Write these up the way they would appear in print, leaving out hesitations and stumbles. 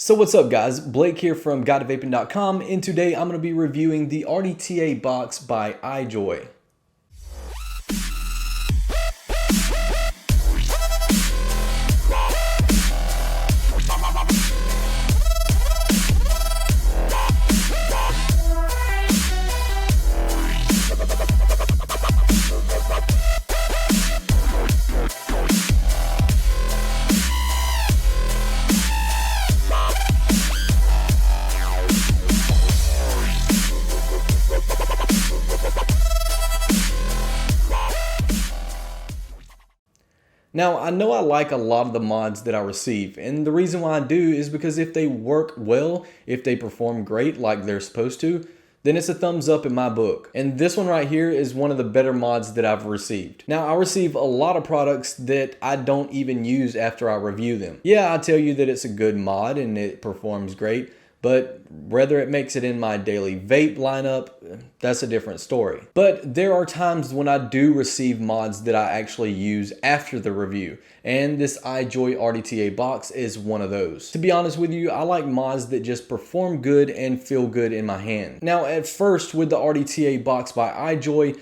So what's up guys, Blake here from GuideToVaping.com, and today I'm going to be reviewing the RDTA box by Ijoy. Now, I know I like a lot of the mods that I receive, and the reason why I do is because if they work well, if they perform great like they're supposed to, then it's a thumbs up in my book. And this one right here is one of the better mods that I've received. Now, I receive a lot of products that I don't even use after I review them. Yeah, I tell you that it's a good mod and it performs great, but whether it makes it in my daily vape lineup, that's a different story. But there are times when I do receive mods that I actually use after the review, and this Ijoy Rdta box is one of those. To be honest with you, I like mods that just perform good and feel good in my hand. Now, at first with the RDTA box by Ijoy,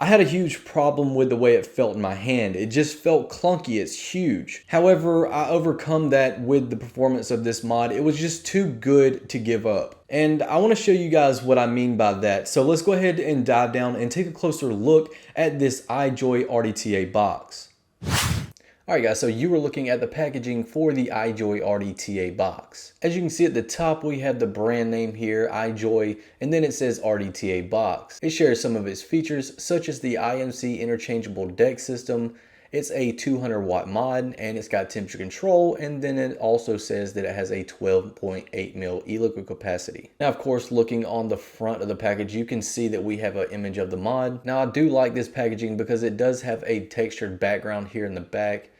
I had a huge problem with the way it felt in my hand. It just felt clunky, it's huge. However, I overcome that with the performance of this mod. It was just too good to give up. And I want to show you guys what I mean by that. So let's go ahead and dive down and take a closer look at this Ijoy Rdta box. Alright guys, so you were looking at the packaging for the Ijoy Rdta box. As you can see at the top, we have the brand name here, Ijoy, and then it says RDTA box. It shares some of its features, such as the IMC interchangeable deck system. It's a 200 watt mod, and it's got temperature control, and then it also says that it has a 12.8 mil e-liquid capacity. Now, of course, looking on the front of the package, you can see that we have an image of the mod. Now, I do like this packaging because it does have a textured background here in the back.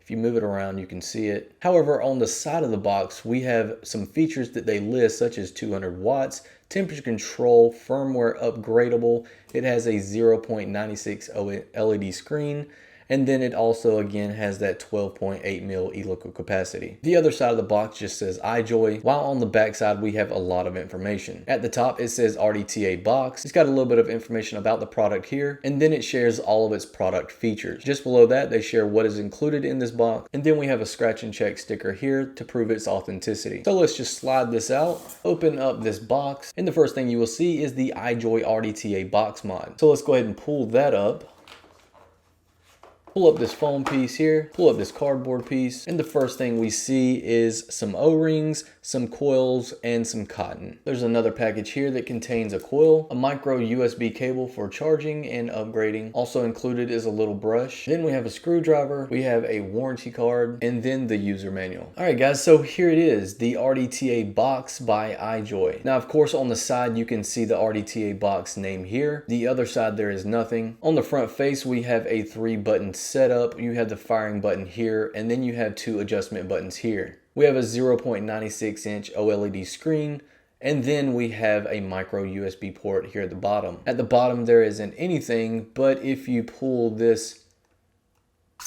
If you move it around, you can see it. However, on the side of the box, we have some features that they list, such as 200 watts, temperature control, firmware upgradable. It has a 0.96 LED screen. And then it also again has that 12.8 mil e-liquid capacity. The other side of the box just says Ijoy, while on the back side we have a lot of information. At the top it says RDTA box. It's got a little bit of information about the product here, and then it shares all of its product features. Just below that they share what is included in this box, and then we have a scratch and check sticker here to prove its authenticity. So let's just slide this out, open up this box, and the first thing you will see is the Ijoy Rdta Box Mod. So let's go ahead and pull that up. Pull up this foam piece here, pull up this cardboard piece, and the first thing we see is some O-rings, some coils, and some cotton. There's another package here that contains a coil, a micro USB cable for charging and upgrading. Also included is a little brush. Then we have a screwdriver, we have a warranty card, and then the user manual. Alright guys, so here it is, the RDTA box by Ijoy. Now of course on the side you can see the RDTA box name here. The other side there is nothing. On the front face we have a 3-button setup. You have the firing button here, and then you have 2 adjustment buttons here. We have a 0.96 inch OLED screen, and then we have a micro USB port here at the bottom. At the bottom there isn't anything, but if you pull this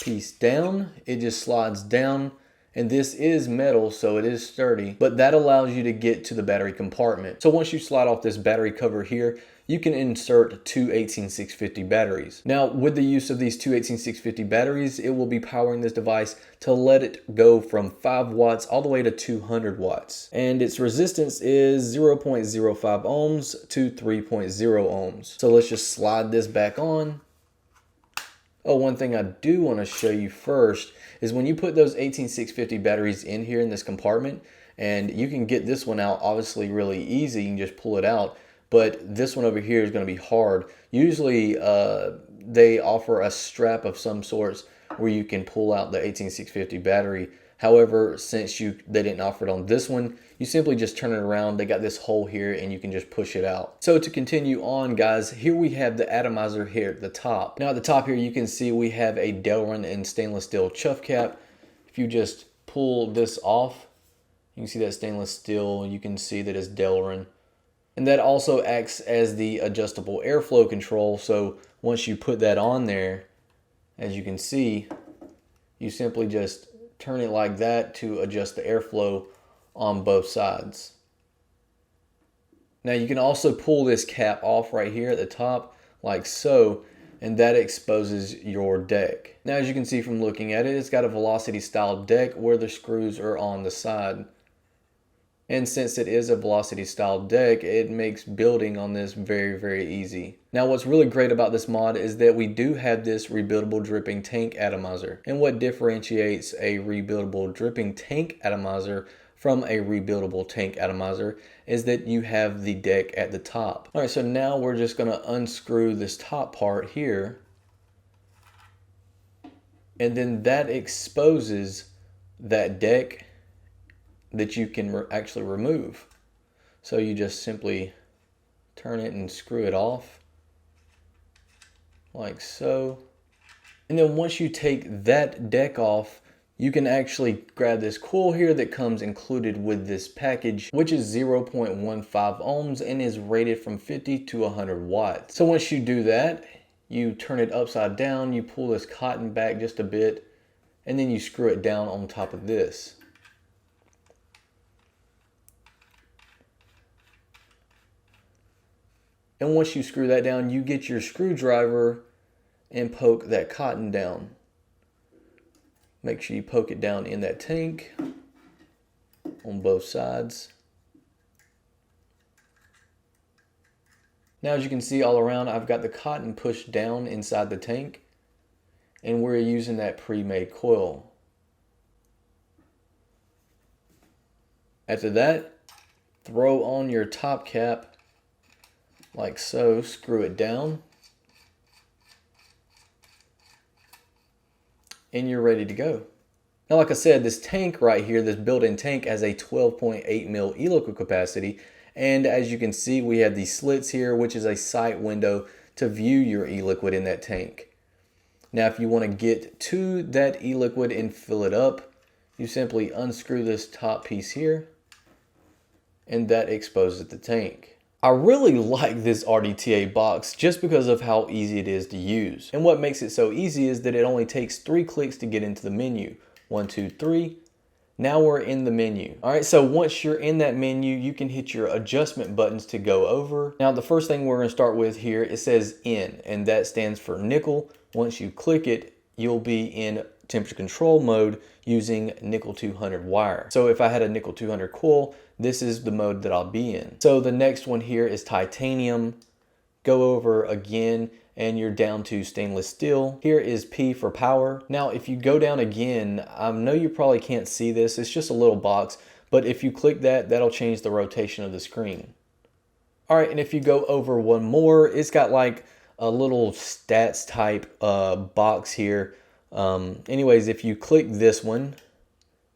piece down, it just slides down, and this is metal, so it is sturdy, but that allows you to get to the battery compartment. So once you slide off this battery cover here, you can insert 2 18650 batteries. Now, with the use of these 2 18650 batteries, it will be powering this device to let it go from 5 watts all the way to 200 watts. And its resistance is 0.05 ohms to 3.0 ohms. So let's just slide this back on. Oh, one thing I do want to show you first is when you put those 18650 batteries in here in this compartment, and you can get this one out obviously really easy, you can just pull it out. But this one over here is going to be hard. Usually they offer a strap of some sorts where you can pull out the 18650 battery. However, since they didn't offer it on this one, you simply just turn it around. They got this hole here and you can just push it out. So to continue on guys, here we have the atomizer here at the top. Now at the top here you can see we have a Delrin and stainless steel chuff cap. If you just pull this off, you can see that stainless steel, you can see that it's Delrin. And that also acts as the adjustable airflow control. So once you put that on there, as you can see, you simply just turn it like that to adjust the airflow on both sides. Now you can also pull this cap off right here at the top like so, and that exposes your deck. Now as you can see from looking at it, it's got a velocity style deck where the screws are on the side. And since it is a velocity style deck, it makes building on this very, very easy. Now what's really great about this mod is that we do have this rebuildable dripping tank atomizer. And what differentiates a rebuildable dripping tank atomizer from a rebuildable tank atomizer is that you have the deck at the top. All right, so now we're just gonna unscrew this top part here, and then that exposes that deck that you can actually remove. So you just simply turn it and screw it off like so. And then once you take that deck off, you can actually grab this coil here that comes included with this package, which is 0.15 ohms and is rated from 50 to 100 watts. So once you do that, you turn it upside down, you pull this cotton back just a bit, and then you screw it down on top of this. And once you screw that down, you get your screwdriver and poke that cotton down. Make sure you poke it down in that tank on both sides. Now as you can see all around, I've got the cotton pushed down inside the tank, and we're using that pre-made coil. After that, throw on your top cap like so, screw it down, and you're ready to go. Now, like I said, this tank right here, this built-in tank, has a 12.8 mil e-liquid capacity. And as you can see, we have these slits here, which is a sight window to view your e-liquid in that tank. Now, if you want to get to that e-liquid and fill it up, you simply unscrew this top piece here, and that exposes the tank. I really like this RDTA box just because of how easy it is to use. And what makes it so easy is that it only takes 3 clicks to get into the menu. 1, 2, 3. Now we're in the menu. All right, so once you're in that menu, you can hit your adjustment buttons to go over. Now the first thing we're gonna start with here, it says N, and that stands for nickel. Once you click it, you'll be in temperature control mode using nickel 200 wire. So if I had a nickel 200 coil, this is the mode that I'll be in. So the next one here is titanium. Go over again and you're down to stainless steel. Here is P for power. Now if you go down again, I know you probably can't see this, it's just a little box, but if you click that, that'll change the rotation of the screen. All right, and if you go over one more, it's got like a little stats type box here. Anyways, if you click this one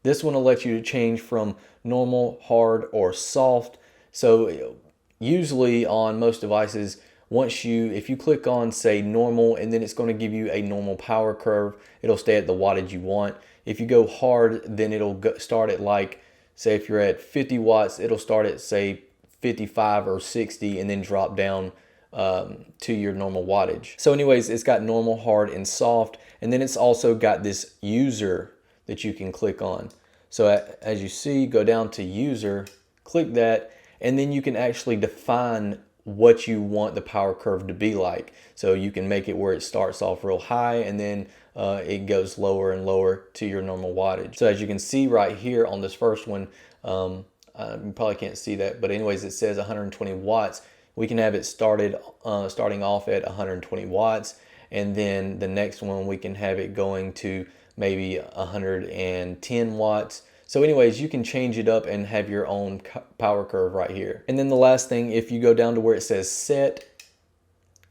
will let you change from normal, hard, or soft. So usually on most devices, if you click on say normal, and then it's going to give you a normal power curve, it'll stay at the wattage you want. If you go hard, then it'll start at like, say if you're at 50 watts, it'll start at say 55 or 60 and then drop down to your normal wattage. So anyways, it's got normal, hard, and soft, and then it's also got this user that you can click on. So as you see, go down to user, click that, and then you can actually define what you want the power curve to be like. So you can make it where it starts off real high and then it goes lower and lower to your normal wattage. So as you can see right here on this first one, you probably can't see that, but anyways, it says 120 watts. We can have it starting off at 120 watts, and then the next one we can have it going to maybe 110 watts. So anyways, you can change it up and have your own power curve right here. And then the last thing, if you go down to where it says set,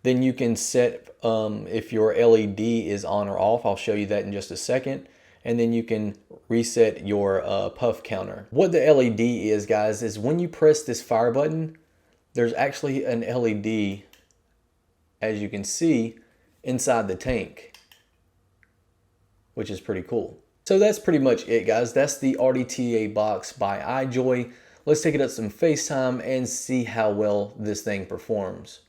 then you can set if your LED is on or off. I'll show you that in just a second. And then you can reset your puff counter. What the LED is, guys, is when you press this fire button, there's actually an LED, as you can see, inside the tank, which is pretty cool. So that's pretty much it, guys. That's the RDTA box by Ijoy. Let's take it up some FaceTime and see how well this thing performs.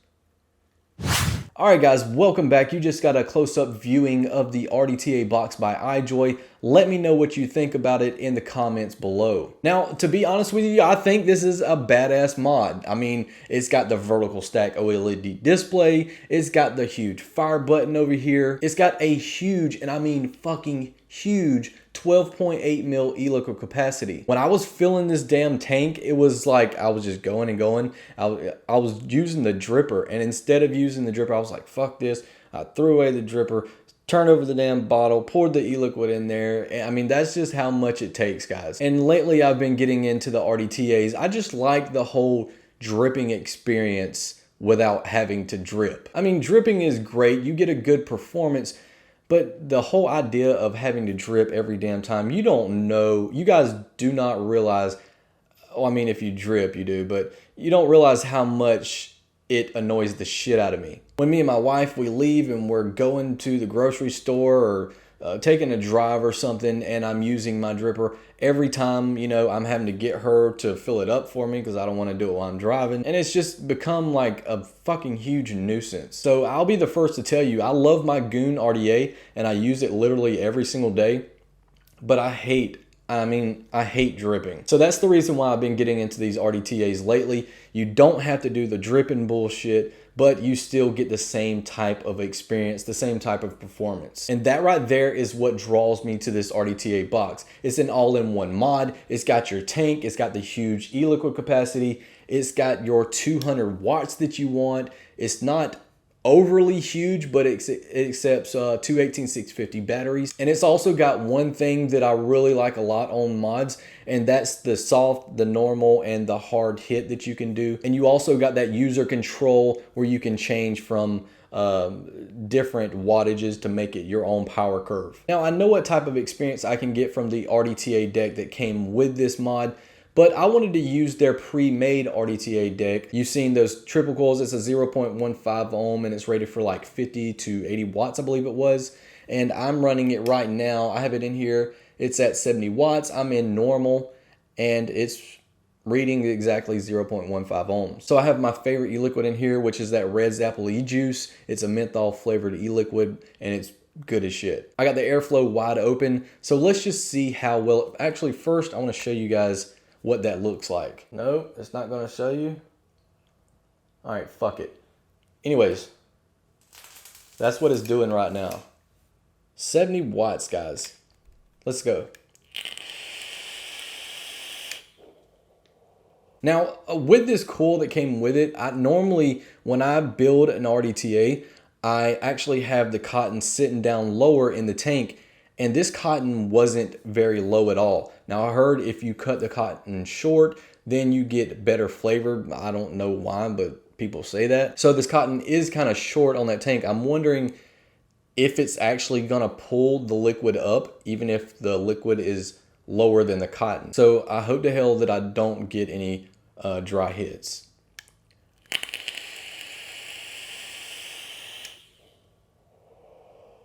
All right, guys, welcome back. You just got a close-up viewing of the RDTA box by Ijoy. Let me know what you think about it in the comments below. Now, to be honest with you, I think this is a badass mod. I mean, it's got the vertical stack OLED display. It's got the huge fire button over here. It's got a huge, and I mean fucking huge, 12.8 mil e-liquid capacity. When I was filling this damn tank, it was like I was just going and going. I was using the dripper, and instead of using the dripper, I was like, fuck this. I threw away the dripper, turned over the damn bottle, poured the e-liquid in there. I mean, that's just how much it takes, guys. And lately I've been getting into the RDTAs. I just like the whole dripping experience without having to drip. I mean, dripping is great. You get a good performance, but the whole idea of having to drip every damn time, you don't know, you guys do not realize, well, I mean, if you drip, you do, but you don't realize how much it annoys the shit out of me. When me and my wife, we leave and we're going to the grocery store or taking a drive or something, and I'm using my dripper, every time, you know, I'm having to get her to fill it up for me because I don't want to do it while I'm driving. And it's just become like a fucking huge nuisance. So I'll be the first to tell you, I love my Goon RDA and I use it literally every single day, but I hate dripping. So that's the reason why I've been getting into these RDTAs lately. You don't have to do the dripping bullshit, but you still get the same type of experience, the same type of performance. And that right there is what draws me to this RDTA box. It's an all-in-one mod. It's got your tank, it's got the huge e-liquid capacity, it's got your 200 watts that you want. It's not overly huge, but it accepts two 18650 batteries. And it's also got one thing that I really like a lot on mods, and that's the soft, the normal, and the hard hit that you can do. And you also got that user control where you can change from different wattages to make it your own power curve. Now, I know what type of experience I can get from the RDTA deck that came with this mod, but I wanted to use their pre-made RDTA deck. You've seen those triple coils. It's a 0.15 ohm and it's rated for like 50 to 80 watts, I believe it was. And I'm running it right now. I have it in here. It's at 70 watts. I'm in normal and it's reading exactly 0.15 ohms. So I have my favorite e-liquid in here, which is that Red's Apple E-Juice. It's a menthol flavored e-liquid and it's good as shit. I got the airflow wide open. So let's just see how well, actually first I want to show you guys what that looks like. No, it's not going to show you. All right, fuck it. Anyways, that's what it's doing right now. 70 watts, guys. Let's go. Now, with this coil that came with it, I normally, when I build an RDTA, I actually have the cotton sitting down lower in the tank, and this cotton wasn't very low at all. Now, I heard if you cut the cotton short, then you get better flavor. I don't know why, but people say that. So this cotton is kind of short on that tank. I'm wondering if it's actually gonna pull the liquid up, even if the liquid is lower than the cotton. So I hope to hell that I don't get any dry hits.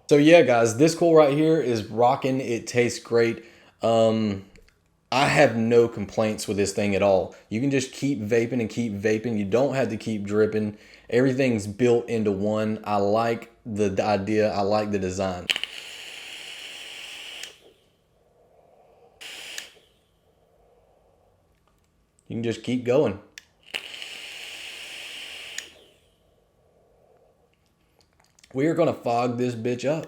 So yeah, guys, this coil right here is rocking. It tastes great. I have no complaints with this thing at all. You can just keep vaping and keep vaping. You don't have to keep dripping. Everything's built into one. I like the idea. I like the design. You can just keep going. We are gonna fog this bitch up.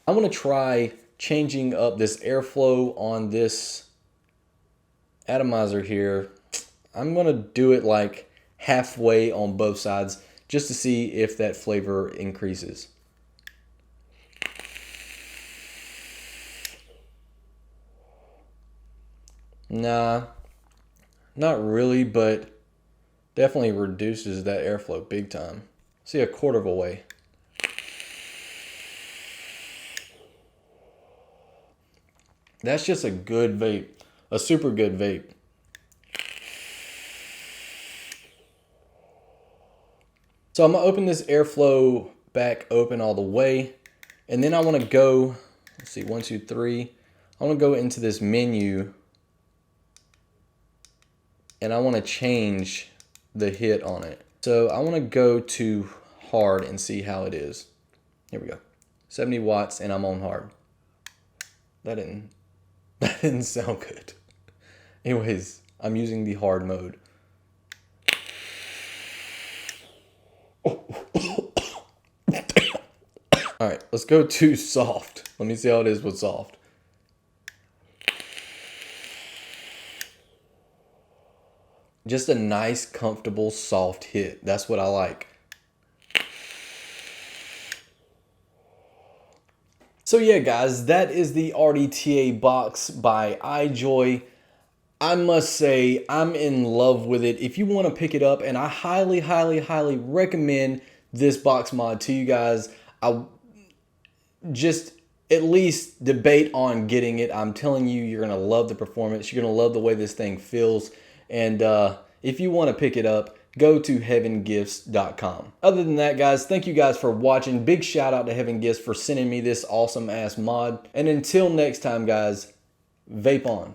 I'm gonna try changing up this airflow on this atomizer here. I'm gonna do it like halfway on both sides just to see if that flavor increases. Nah, not really, but definitely reduces that airflow big time. See, a quarter of a way. That's just a good vape, a super good vape. So I'm gonna open this airflow back open all the way, and then I wanna go, let's see, 1, 2, 3. I wanna go into this menu, and I wanna change the hit on it. So I wanna go to hard and see how it is. Here we go. 70 watts and I'm on hard. That didn't sound good. Anyways, I'm using the hard mode. All right, let's go to soft. Let me see how it is with soft. Just a nice, comfortable, soft hit. That's what I like. So yeah, guys, that is the RDTA box by Ijoy. I must say, I'm in love with it. If you want to pick it up, and I highly, highly, highly recommend this box mod to you guys. I just at least debate on getting it. I'm telling you, you're going to love the performance. You're going to love the way this thing feels. And if you want to pick it up, go to heavengifts.com. Other than that, guys, thank you guys for watching. Big shout out to Heaven Gifts for sending me this awesome ass mod. And until next time, guys, vape on.